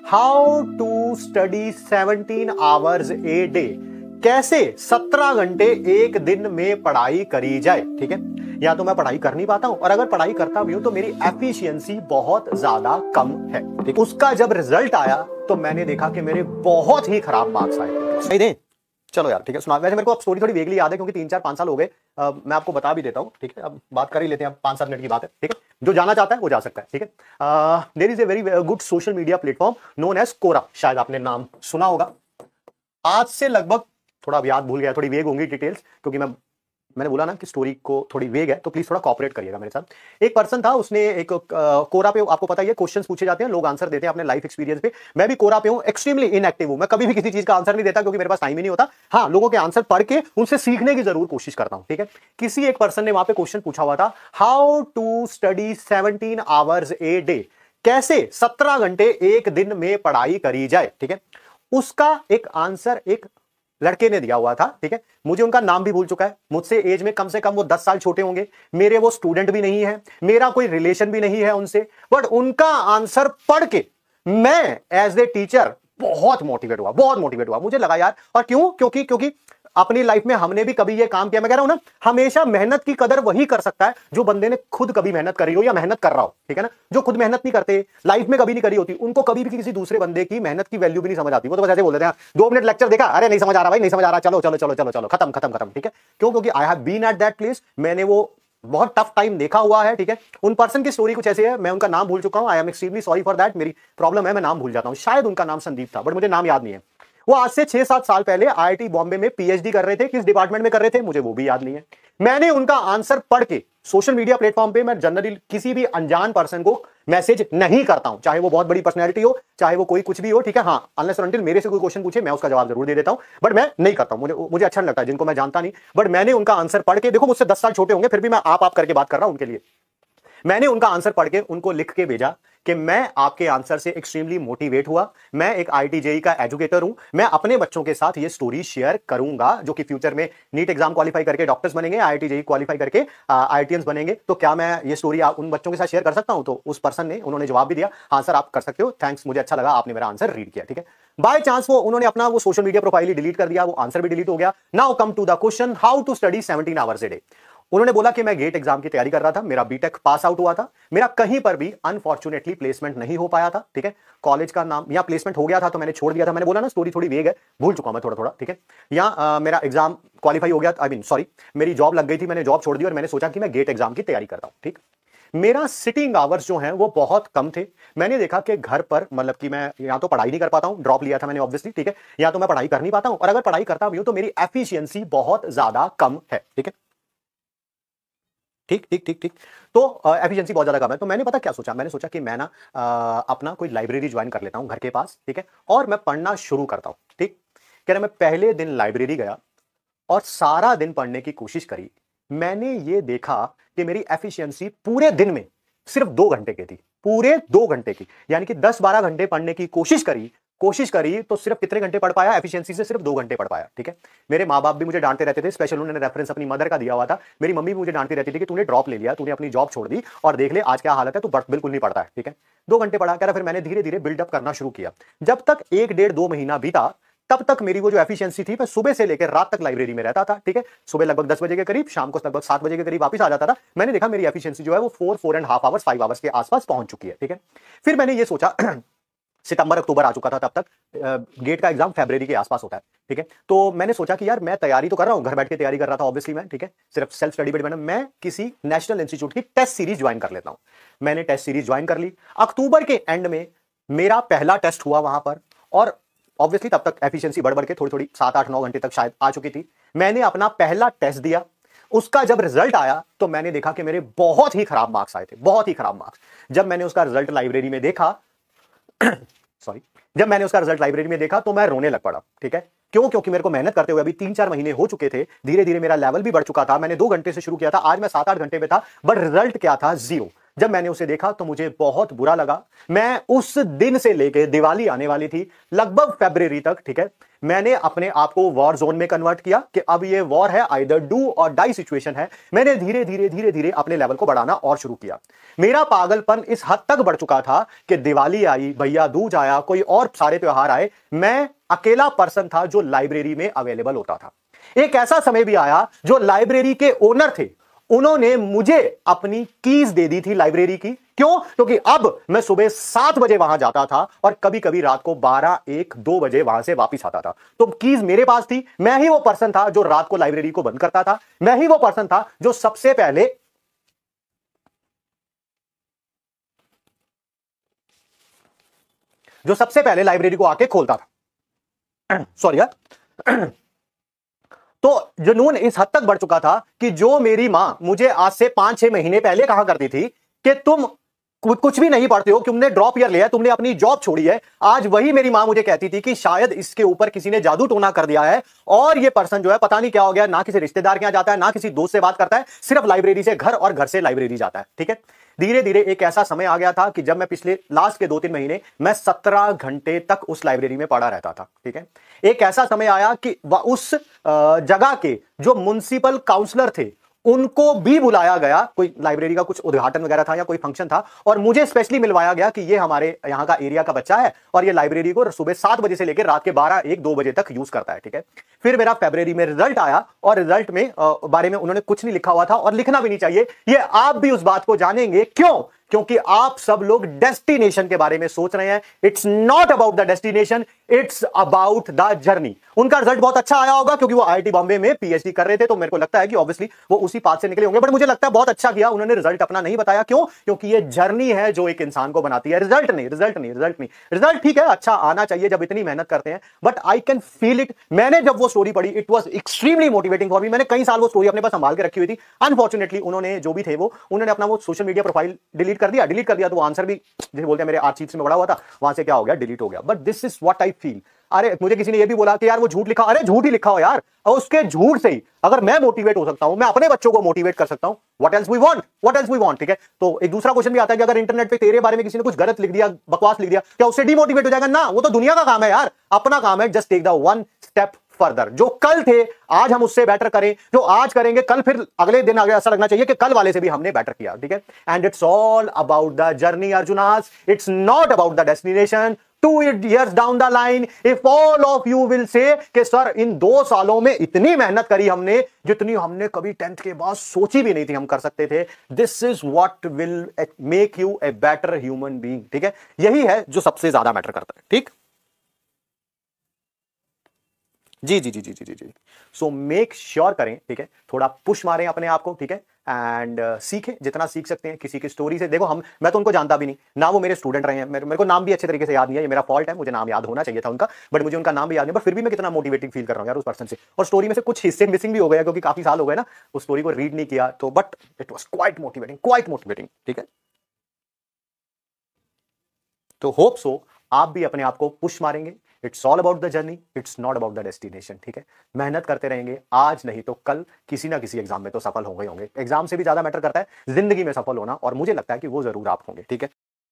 How to study 17 hours a day, कैसे 17 घंटे एक दिन में पढ़ाई करी जाए। ठीक है, या तो मैं पढ़ाई कर नहीं पाता हूं, और अगर पढ़ाई करता भी हूं तो मेरी एफिशिएंसी बहुत ज्यादा कम है। ठीक, उसका जब रिजल्ट आया तो मैंने देखा कि मेरे बहुत ही खराब मार्क्स आए। सही दें, चलो यार ठीक है, सुना। वैसे मेरे को अब स्टोरी थोड़ी वेगली याद है क्योंकि 3-4-5 साल हो गए। मैं आपको बता भी देता हूं। ठीक है, अब बात कर ही लेते हैं, 5-7 मिनट की बात है। ठीक है, जो जाना चाहता है वो जा सकता है। ठीक है, there is a very good social media platform known as Quora, शायद आपने नाम सुना होगा। आज से लगभग, थोड़ा याद भूल गया, थोड़ी वेग होंगी डिटेल्स, क्योंकि मैंने बोला ना कि स्टोरी को थोड़ी वेग है, तो प्लीज थोड़ा कॉपरेट करिएगा मेरे साथ। एक पर्सन था, उसने एक कोरा पे, आपको पता ही है क्वेश्चंस पूछे जाते हैं, लोग आंसर देते हैं अपने लाइफ एक्सपीरियंस पे। मैं भी कोरा पे हूं, एक्सट्रीमली इनएक्टिव हूं, मैं कभी भी किसी चीज का आंसर नहीं देता क्योंकि मेरे पास टाइम ही नहीं होता। हाँ, लोगों के आंसर पढ़ के उनसे सीखने की जरूर कोशिश करता हूं। ठीक है, किसी एक पर्सन ने वहां पे क्वेश्चन पूछा हुआ था, how to study 17 hours a day, कैसे 17 घंटे एक दिन में पढ़ाई करी जाए। ठीक है, उसका एक आंसर एक लड़के ने दिया हुआ था। ठीक है, मुझे उनका नाम भी भूल चुका है, मुझसे एज में कम से कम वो 10 साल छोटे होंगे, मेरे वो स्टूडेंट भी नहीं है, मेरा कोई रिलेशन भी नहीं है उनसे, बट उनका आंसर पढ़ के मैं एज ए टीचर बहुत मोटिवेट हुआ, बहुत मोटिवेट हुआ। मुझे लगा यार, और क्यों, क्योंकि अपनी लाइफ में हमने भी कभी ये काम किया। मैं कह रहा हूं ना, हमेशा मेहनत की कदर वही कर सकता है जो बंदे ने खुद कभी मेहनत करी हो या मेहनत कर रहा हो। ठीक है ना, जो खुद मेहनत नहीं करते, लाइफ में कभी नहीं करी होती, उनको कभी भी किसी दूसरे बंदे की मेहनत की वैल्यू भी नहीं समझ आती। वो तो बस ऐसे बोल देते हैं, 2 मिनट लेक्चर देखा, अरे नहीं समझ आ रहा भाई, नहीं समझ आ रहा, चलो चलो चलो चलो चलो, खत्म खत्म खत्म। ठीक है, क्यों? क्योंकि I have been at that place, मैंने वो बहुत टफ टाइम देखा हुआ है। ठीक है, उन पर्सन की स्टोरी कुछ ऐसी है, मैं उनका नाम भूल चुका हूं, I am extremely sorry for that. मेरी प्रॉब्लम है, मैं नाम भूल जाता हूं। शायद उनका नाम संदीप था, बट मुझे नाम याद नहीं है। वो आज से 6-7 साल पहले आईआईटी बॉम्बे में पीएचडी कर रहे थे, किस डिपार्टमेंट में कर रहे थे मुझे वो भी याद नहीं है। मैंने उनका आंसर पढ़ के सोशल मीडिया प्लेटफॉर्म पे, मैं जनरली किसी भी अनजान पर्सन को मैसेज नहीं करता हूं, चाहे वो बहुत बड़ी पर्सनैलिटी हो, चाहे वो कोई कुछ भी हो। ठीक है, हाँ, अनलेस और अनटिल मेरे से कोई क्वेश्चन पूछे, मैं उसका जवाब जरूर दे देता हूं, बट मैं नहीं करता हूं, मुझे अच्छा नहीं लगता जिनको मैं जानता नहीं। बट मैंने उनका आंसर पढ़ के, देखो मुझसे 10 साल छोटे होंगे, फिर भी मैं आप करके बात कर रहा हूं उनके लिए। मैंने उनका आंसर पढ़ के उनको लिख के भेजा कि मैं आपके आंसर से एक्सट्रीमली मोटिवेट हुआ, मैं एक आईआईटी जेईई का एजुकेटर हूं, मैं अपने बच्चों के साथ ये स्टोरी शेयर करूंगा जो कि फ्यूचर में नीट एग्जाम क्वालिफाई करके डॉक्टर्स बनेंगे, आईआईटी जेईई क्वालिफाई करके आईआईटीएंस बनेंगे। तो क्या मैं ये स्टोरी उन बच्चों के साथ शेयर कर सकता हूं? तो उस पर्सन ने, उन्होंने जवाब भी दिया, हाँ सर आप कर सकते हो, थैंक्स, मुझे अच्छा लगा आपने मेरा आंसर रीड किया। ठीक है, बाय चांस वो उन्होंने अपना वो सोशल मीडिया प्रोफाइल ही डिलीट कर दिया, वो आंसर भी डिलीट हो गया। Now come to the question, how to study 17 hours a day. उन्होंने बोला कि मैं गेट एग्जाम की तैयारी कर रहा था, मेरा बीटेक पास आउट हुआ था, मेरा कहीं पर भी अनफॉर्चुनेटली प्लेसमेंट नहीं हो पाया था। ठीक है, कॉलेज का नाम, या प्लेसमेंट हो गया था तो मैंने छोड़ दिया था। मैंने बोला ना स्टोरी थोड़ी वेग है, भूल चुका हूं मैं थोड़ा थोड़ा। ठीक है, या मेरा एग्जाम क्वालिफाई हो गया, आई मीन सॉरी, मेरी जॉब लग गई थी, मैंने जॉब छोड़ दी और मैंने सोचा कि मैं गेट एग्जाम की तैयारी करता हूं। ठीक, मेरा सिटिंग आवर्स जो हैं वो बहुत कम थे। मैंने देखा कि घर पर, मतलब कि मैं या तो पढ़ाई नहीं कर पाता हूं, ड्रॉप लिया था मैंने ऑब्वियसली। ठीक है, या तो मैं पढ़ाई कर नहीं पाता हूं, और अगर पढ़ाई करता भी हूं तो मेरी एफिशिएंसी बहुत ज्यादा कम है। ठीक है, ठीक ठीक ठीक ठीक, तो एफिशिएंसी बहुत ज्यादा कम है। तो मैंने पता क्या सोचा, मैंने सोचा कि मैं ना अपना कोई लाइब्रेरी ज्वाइन कर लेता हूं घर के पास। ठीक है, और मैं पढ़ना शुरू करता हूं। ठीक, कह रहा, मैं पहले दिन लाइब्रेरी गया और सारा दिन पढ़ने की कोशिश करी। मैंने ये देखा कि मेरी एफिशिएंसी पूरे दिन में सिर्फ 2 घंटे की थी, पूरे 2 घंटे की, यानी कि 10-12 घंटे पढ़ने की कोशिश करी तो सिर्फ कितने घंटे पढ़ पाया? एफिशिएंसी से सिर्फ 2 घंटे पढ़ पाया। ठीक है, मेरे माँ बाप भी मुझे डांटते रहते थे, स्पेशल उन्होंने रेफरेंस अपनी मदर का दिया हुआ था। मेरी मम्मी भी मुझे डांटती रहती थी कि तूने ड्रॉप ले लिया, तूने अपनी जॉब छोड़ दी और देख ले आज क्या हालत है, तू बिल्कुल नहीं पढ़ता है। ठीक है, 2 घंटे पढ़ा। कह रहा, फिर मैंने धीरे धीरे बिल्डअप करना शुरू किया। जब तक 1-1.5-2 महीना बीता, तब तक मेरी वो जो एफिशिएंसी थी, मैं सुबह से लेकर रात तक लाइब्रेरी में रहता था। ठीक है, सुबह लगभग 10 बजे के करीब, शाम को लगभग 7 बजे के करीब वापस आ जाता था। मैंने देखा मेरी एफिशिएंसी जो है वो 4.5 आवर्स, 5 आवर्स के आसपास पहुंच चुकी है। ठीक है, फिर मैंने ये सोचा सितंबर अक्टूबर आ चुका था तब तक, गेट का एग्जाम फरवरी के आसपास होता है। ठीक है, तो मैंने सोचा कि यार मैं तैयारी तो कर रहा हूं, घर बैठ के तैयारी कर रहा था ऑब्वियसली मैं। ठीक है, सिर्फ सेल्फ स्टडी पे डिपेंड, मैं किसी नेशनल इंस्टीट्यूट की टेस्ट सीरीज ज्वाइन कर लेता हूं। मैंने टेस्ट सीरीज ज्वाइन कर ली। अक्टूबर के एंड में मेरा पहला टेस्ट हुआ वहां पर, और ऑब्वियसली तब तक एफिशिएंसी बढ़ बढ़ के थोड़ी थोड़ी 7-8-9 घंटे तक शायद आ चुकी थी। मैंने अपना पहला टेस्ट दिया, उसका जब रिजल्ट आया तो मैंने देखा कि मेरे बहुत ही खराब मार्क्स आए थे, बहुत ही खराब मार्क्स। जब मैंने उसका रिजल्ट लाइब्रेरी में देखा सॉरी, जब मैंने उसका रिजल्ट लाइब्रेरी में देखा तो मैं रोने लग पड़ा। ठीक है, क्यों? क्योंकि मेरे को मेहनत करते हुए अभी 3-4 महीने हो चुके थे, धीरे धीरे मेरा लेवल भी बढ़ चुका था। मैंने 2 घंटे से शुरू किया था, आज मैं 7-8 घंटे में था, बट रिजल्ट क्या था? 0। जब मैंने उसे देखा तो मुझे बहुत बुरा लगा। मैं उस दिन से लेके दिवाली आने वाली थी लगभग फरवरी तक, ठीक है, मैंने अपने आप को वॉर जोन में कन्वर्ट किया कि अब ये वॉर है, आइदर डू और डाई सिचुएशन है। मैंने धीरे धीरे धीरे धीरे अपने लेवल को बढ़ाना और शुरू किया। मेरा पागलपन इस हद तक बढ़ चुका था कि दिवाली आई, भैया दूज आया, कोई और सारे त्योहार आए, मैं अकेला पर्सन था जो लाइब्रेरी में अवेलेबल होता था। एक ऐसा समय भी आया जो लाइब्रेरी के ओनर थे, उन्होंने मुझे अपनी कीज दे दी थी लाइब्रेरी की। क्यों? क्योंकि अब मैं सुबह 7 बजे वहां जाता था और कभी कभी रात को 12, 1, 2 बजे वहां से वापस आता था। तो कीज मेरे पास थी। मैं ही वो पर्सन था जो रात को लाइब्रेरी को बंद करता था। मैं ही वो पर्सन था जो सबसे पहले लाइब्रेरी को आके खोलता था। सॉरी यार। तो जुनून इस हद तक बढ़ चुका था कि जो मेरी मां मुझे आज से 5-6 महीने पहले कहा करती थी कि तुम कुछ भी नहीं पढ़ते हो, तुमने ड्रॉप ईयर लिया, तुमने अपनी जॉब छोड़ी है, आज वही मेरी मां मुझे कहती थी कि शायद इसके ऊपर किसी ने जादू टोना कर दिया है और ये पर्सन जो है पता नहीं क्या हो गया, ना किसी रिश्तेदार के यहां जाता है, ना किसी दोस्त से बात करता है, सिर्फ लाइब्रेरी से घर और घर से लाइब्रेरी जाता है। ठीक है, धीरे धीरे एक ऐसा समय आ गया था कि जब मैं पिछले लास्ट के 2-3 महीने मैं 17 घंटे तक उस लाइब्रेरी में पढ़ा रहता था। ठीक है, एक ऐसा समय आया कि उस जगह के जो म्युनिसिपल काउंसलर थे उनको भी बुलाया गया, कोई लाइब्रेरी का कुछ उद्घाटन वगैरह था या कोई फंक्शन था, और मुझे स्पेशली मिलवाया गया कि ये हमारे यहाँ का एरिया का बच्चा है और ये लाइब्रेरी को सुबह 7 बजे से लेकर रात के 12, 1, 2 बजे तक यूज करता है। ठीक है, फिर मेरा फरवरी में रिजल्ट आया और रिजल्ट में बारे में उन्होंने कुछ नहीं लिखा हुआ था और लिखना भी नहीं चाहिए। ये आप भी उस बात को जानेंगे। क्यों? क्योंकि आप सब लोग डेस्टिनेशन के बारे में सोच रहे हैं। It's not about the destination, it's about the journey. उनका रिजल्ट बहुत अच्छा आया होगा क्योंकि वो आईआईटी बॉम्बे में पीएचडी कर रहे थे, तो मेरे को लगता है कि ऑब्वियसली वो उसी पाथ से निकले होंगे, बट मुझे लगता है बहुत अच्छा किया उन्होंने रिजल्ट अपना नहीं बताया। क्यों? क्योंकि ये जर्नी है जो एक इंसान को बनाती है, रिजल्ट नहीं। रिजल्ट ठीक है, अच्छा आना चाहिए जब इतनी मेहनत करते हैं, but I can feel it. मैंने जब वो स्टोरी पढ़ी, it was extremely motivating for me. मैंने कई साल वो स्टोरी अपने पास संभाल के रखी हुई थी। अनफॉर्चुनेटली उन्होंने जो भी थे वो उन्होंने अपना वो सोशल मीडिया प्रोफाइल डिलीट कर दिया तो वो आंसर भी जैसे बोलते हैं मेरे आर्चीव्स में पड़ा हुआ था, वहां से क्या हो गया, डिलीट हो गया। But this is what I feel. अरे मुझे किसी ने ये भी बोला कि यार वो झूठ लिखा, अरे झूठ ही लिखा हो यार, और उसके झूठ से ही अगर मैं मोटिवेट हो सकता हूं, मैं अपने बच्चों को मोटिवेट कर सकता हूं, व्हाट एल्स वी वांट। ठीक है, तो एक दूसरा क्वेश्चन भी आता है कि अगर इंटरनेट पे तेरे बारे में किसी ने कुछ गलत लिख दिया, बकवास लिख दिया, क्या उससे डिमोटिवेट हो जाएगा? ना, वो तो दुनिया का काम है यार, अपना काम है just take the one step further. जो कल थे आज हम उससे बेटर करें, जो आज करेंगे कल फिर अगले दिन आगे ऐसा लगना चाहिए कि कल वाले से भी हमने बेटर किया। ठीक है, and it's all about the journey Arjuna's, it's not about the destination. 2 years down the line, if all of you will say कि सर इन 2 सालों में इतनी मेहनत करी हमने जितनी हमने कभी 10th के बाद सोची भी नहीं थी हम कर सकते थे, this is what will make U a better human being. ठीक है, यही है जो सबसे ज्यादा मैटर करता है। ठीक, जी। सो मेक श्योर करें, ठीक है, थोड़ा पुश मारें अपने आप को, ठीक है, एंड सीखें जितना सीख सकते हैं किसी की स्टोरी से। देखो मैं तो उनको जानता भी नहीं, ना वो मेरे स्टूडेंट रहे हैं, मेरे को नाम भी अच्छे तरीके से याद नहीं है, ये मेरा फॉल्ट है, मुझे नाम याद होना चाहिए था उनका, बट मुझे उनका नाम भी याद नहीं, बट फिर भी मैं कितना मोटिवेटिंग फील कर रहा हूँ यार उस पर्सन से। और स्टोरी में से कुछ हिस्से मिसिंग भी हो गया क्योंकि काफी साल हो गए ना उस स्टोरी को रीड नहीं किया, तो but it was quite motivating. ठीक है, तो होप सो आप भी अपने आप को पुश मारेंगे। It's all about the journey, it's not about the destination. ठीक है, मेहनत करते रहेंगे, आज नहीं तो कल किसी ना किसी एग्जाम में तो सफल होंगे। एग्जाम से भी ज्यादा मैटर करता है जिंदगी में सफल होना, और मुझे लगता है कि वो जरूर आप होंगे। ठीक है।